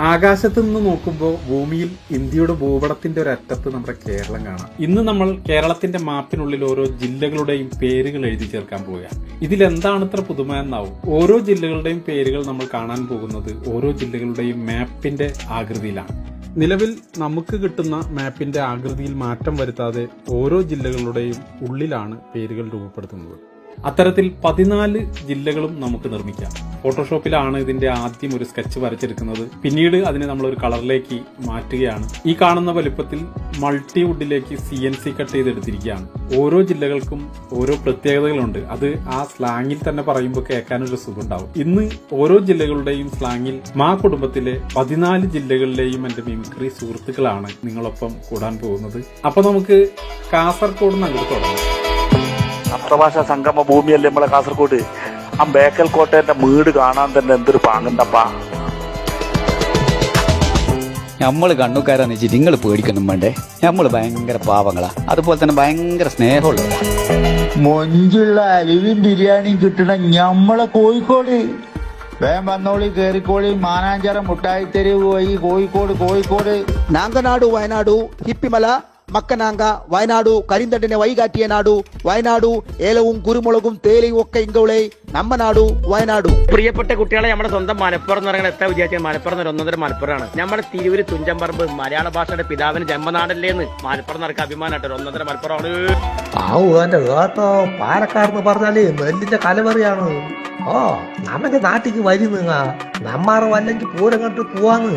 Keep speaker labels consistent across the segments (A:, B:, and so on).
A: ആകാശത്ത് നിന്ന് നോക്കുമ്പോൾ ഭൂമിയിൽ ഇന്ത്യയുടെ ഭൂപടത്തിന്റെ ഒരു അറ്റത്ത് നമ്മുടെ കേരളം കാണാം. ഇന്ന് നമ്മൾ കേരളത്തിന്റെ മാപ്പിനുള്ളിൽ ഓരോ ജില്ലകളുടെയും പേരുകൾ എഴുതി ചേർക്കാൻ പോവുകയാണ്. ഇതിലെന്താണ് ഇത്ര പുതുമ എന്നാവും. ഓരോ ജില്ലകളുടെയും പേരുകൾ നമ്മൾ കാണാൻ പോകുന്നത് ഓരോ ജില്ലകളുടെയും മാപ്പിന്റെ ആകൃതിയിലാണ്. നിലവിൽ നമുക്ക് കിട്ടുന്ന മാപ്പിന്റെ ആകൃതിയിൽ മാറ്റം വരുത്താതെ ഓരോ ജില്ലകളുടെയും ഉള്ളിലാണ് പേരുകൾ രൂപപ്പെടുത്തുന്നത്. അത്തരത്തിൽ 14 ജില്ലകളും നമുക്ക് നിർമ്മിക്കാം. ഫോട്ടോഷോപ്പിലാണ് ഇതിന്റെ ആദ്യം ഒരു സ്കെച്ച് വരച്ചെടുക്കുന്നത്. പിന്നീട് അതിനെ നമ്മൾ ഒരു കളറിലേക്ക് മാറ്റുകയാണ്. ഈ കാണുന്ന വലുപ്പത്തിൽ മൾട്ടിവുഡിലേക്ക് CNC കട്ട് ചെയ്തെടുത്തിരിക്കുകയാണ്. ഓരോ ജില്ലകൾക്കും ഓരോ പ്രത്യേകതകളുണ്ട്. അത് ആ സ്ലാങ്ങിൽ തന്നെ പറയുമ്പോൾ കേൾക്കാനൊരു സുഖമുണ്ടാവും. ഇന്ന് ഓരോ ജില്ലകളുടെയും സ്ലാങ്ങിൽ മാ കുടുംബത്തിലെ 14 ജില്ലകളിലെയും എന്റെ മിമിക്രി സുഹൃത്തുക്കളാണ് നിങ്ങളൊപ്പം കൂടാൻ പോകുന്നത്. അപ്പൊ നമുക്ക് കാസർഗോഡ് നിന്ന് അങ്ങോട്ട് തുടങ്ങാം.
B: സപ്തഭാഷ സംഗമ ഭൂമിയല്ലേ നമ്മളെ കാസർഗോഡ്. ആ ബേക്കൽ കോട്ടേന്റെ വീട് കാണാൻ തന്നെ എന്തൊരു പാങ്ങുണ്ടപ്പാ.
C: നമ്മള് കണ്ണുകാരാന്ന് വെച്ചിട്ട് നിങ്ങൾ പേടിക്കൊന്നും വേണ്ടേ. നമ്മള് ഭയങ്കര പാവങ്ങളാ, അതുപോലെ തന്നെ ഭയങ്കര സ്നേഹമുള്ളവരാ.
D: മൊഞ്ചുള്ള അലുവിൻ ബിരിയാണിയും കിട്ടണ ഞമ്മളെ കോഴിക്കോട്. വേം വന്നോളി, കേറിക്കോളി. മാനാഞ്ചിറ മുട്ടായിത്തെരുവ് പോയി കോഴിക്കോട്.
E: നാങ്കനാടു വയനാടു ഹിപ്പിമല മക്കനാങ്ക വയനാടു കരിന്തണ്ടിനെ വൈകാറ്റിയ നാടു വയനാടു ഏലവും കുരുമുളകും തേയിലയും ഒക്കെ ഇങ്കോളെ നമ്മ നാടു വയനാടു.
F: പ്രിയപ്പെട്ട കുട്ടികളെ, നമ്മുടെ സ്വന്തം മലപ്പുറം എന്ന് പറയുന്നത് എത്ര വിചാരിച്ചാൽ മലപ്പുറം ഒന്നൊന്നര മലപ്പുറമാണ്. നമ്മുടെ തിരുവൂര് തുഞ്ചമ്പറമ്പ് മലയാള ഭാഷയുടെ പിതാവിന് ജന്മനാടല്ലേന്ന് മലപ്പുറം നടക്കുക അഭിമാനമായിട്ട് ഒന്നൊന്നര മലപ്പുറമാണ്.
G: എന്റെ കേട്ടോ, പാലക്കാരെന്ന് പറഞ്ഞാല് നെല്ലിന്റെ കലവറിയാണ്. നമ്മുടെ നാട്ടിക്ക് വരുന്നുങ്ങ നമ്മാറ് വല്ലെങ്കിൽ പൂരം കണ്ടിട്ട് പോവാന്ന്.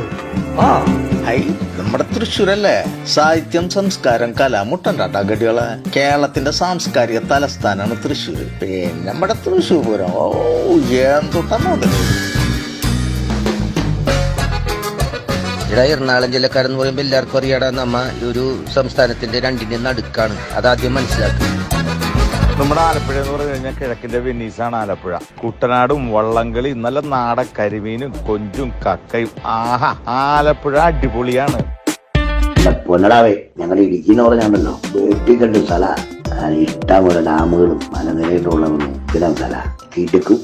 H: നമ്മുടെ തൃശ്ശൂരല്ലേ സാഹിത്യം, സംസ്കാരം, കല മുട്ടണ്ടാട്ടാ ഗഡികളെ. കേരളത്തിന്റെ സാംസ്കാരിക തലസ്ഥാനാണ് തൃശ്ശൂര്. പിന്നെ നമ്മുടെ തൃശ്ശൂർ പൂരം എന്തൊട്ടാ. എറണാകുളം ജില്ലക്കാരെന്ന് പറയുമ്പോൾ എല്ലാവർക്കും അറിയാടാ, നമ്മ ഒരു സംസ്ഥാനത്തിന്റെ രണ്ടിന്റെയും നടുക്കാണ്. അതാദ്യം മനസ്സിലാക്കുക.
B: നമ്മുടെ ആലപ്പുഴ എന്ന് പറഞ്ഞു കഴിഞ്ഞാൽ കിഴക്കിന്റെ വെനീസാണ് ആലപ്പുഴ. കുട്ടനാടും വള്ളംകളി, നല്ല നാടൻ കരിമീനും കൊഞ്ചും കക്കയും. ആലപ്പുഴ അടിപൊളിയാണ്.
I: പൊന്നടാവേ, ഞങ്ങളുടെ ഇടുക്കി എന്ന് പറഞ്ഞാണല്ലോ വെട്ടിക്കണ്ട് സ്ഥല. ഇഷ്ടംപോലെ ഡാമുകളും മലനിരയിട്ടുള്ളതൊന്നും സ്ഥിരം സ്ഥല കിടക്കും.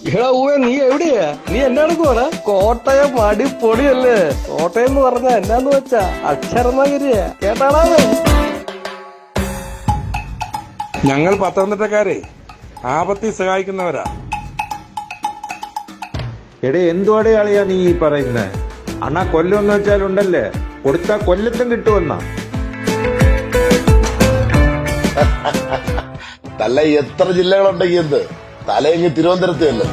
G: നീ എവിടെയാ? നീ എന്നാണ് പോണ? കോട്ടയം അടിപൊളിയല്ലേ. കോട്ടയം എന്ന് പറഞ്ഞ എന്നാന്ന് വെച്ചാ അക്ഷരനഗരിയാ. കേട്ടാണാവേ.
J: ഞങ്ങൾ പത്തനംതിട്ടക്കാരെ ആപത്തി സഹായിക്കുന്നവരാ.
K: എടേ, എന്തുവാടേ ആളിയാ നീ ഈ പറയുന്നേ? അണ്ണാ കൊല്ലം വെച്ചാലുണ്ടല്ലേ, കൊടുത്താ കൊല്ലത്തും കിട്ടുമെന്നാ.
I: തല എത്ര ജില്ലകളുണ്ടെങ്കിൽ എന്ത്, തലയെങ്കിൽ തിരുവനന്തപുരത്ത് അല്ലേ.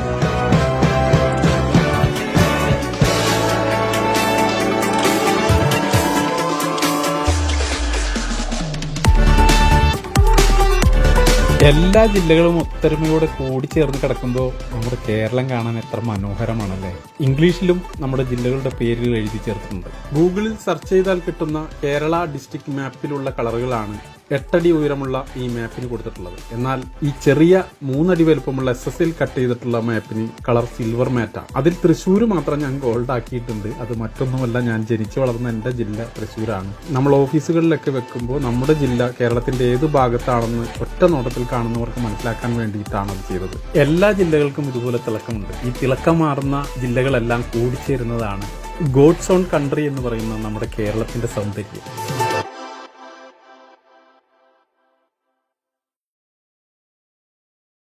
A: എല്ലാ ജില്ലകളും ഒത്തൊരുമയോടെ കൂടിച്ചേർന്ന് കിടക്കുമ്പോൾ നമ്മുടെ കേരളം കാണാൻ എത്ര മനോഹരമാണല്ലേ. ഇംഗ്ലീഷിലും നമ്മുടെ ജില്ലകളുടെ പേരുകൾ എഴുതി ചേർത്തിട്ടുണ്ട്. ഗൂഗിളിൽ സെർച്ച് ചെയ്താൽ കിട്ടുന്ന കേരള ഡിസ്ട്രിക്ട് മാപ്പിലുള്ള കളറുകളാണ് 8 അടി ഉയരമുള്ള ഈ മാപ്പിന് കൊടുത്തിട്ടുള്ളത്. എന്നാൽ ഈ ചെറിയ 3 അടി വലുപ്പമുള്ള SSL കട്ട് ചെയ്തിട്ടുള്ള മാപ്പിന് കളർ സിൽവർ മാറ്റാണ്. അതിൽ തൃശ്ശൂർ മാത്രം ഞാൻ ഗോൾഡ് ആക്കിയിട്ടുണ്ട്. അത് മറ്റൊന്നുമല്ല, ഞാൻ ജനിച്ചു വളർന്ന എന്റെ ജില്ല തൃശ്ശൂരാണ്. നമ്മൾ ഓഫീസുകളിലൊക്കെ വെക്കുമ്പോൾ നമ്മുടെ ജില്ല കേരളത്തിന്റെ ഏത് ഭാഗത്താണെന്ന് ഒറ്റ നോട്ടത്തിൽ കാണുന്നവർക്ക് മനസ്സിലാക്കാൻ വേണ്ടിയിട്ടാണ് അത് ചെയ്തത്. എല്ലാ ജില്ലകൾക്കും ഇതുപോലെ തിളക്കമുണ്ട്. ഈ തിളക്കം മാറുന്ന ജില്ലകളെല്ലാം കൂടിച്ചേരുന്നതാണ് ഗോഡ്സ് ഓൺ കൺട്രി എന്ന് പറയുന്ന നമ്മുടെ കേരളത്തിന്റെ സൗന്ദര്യം.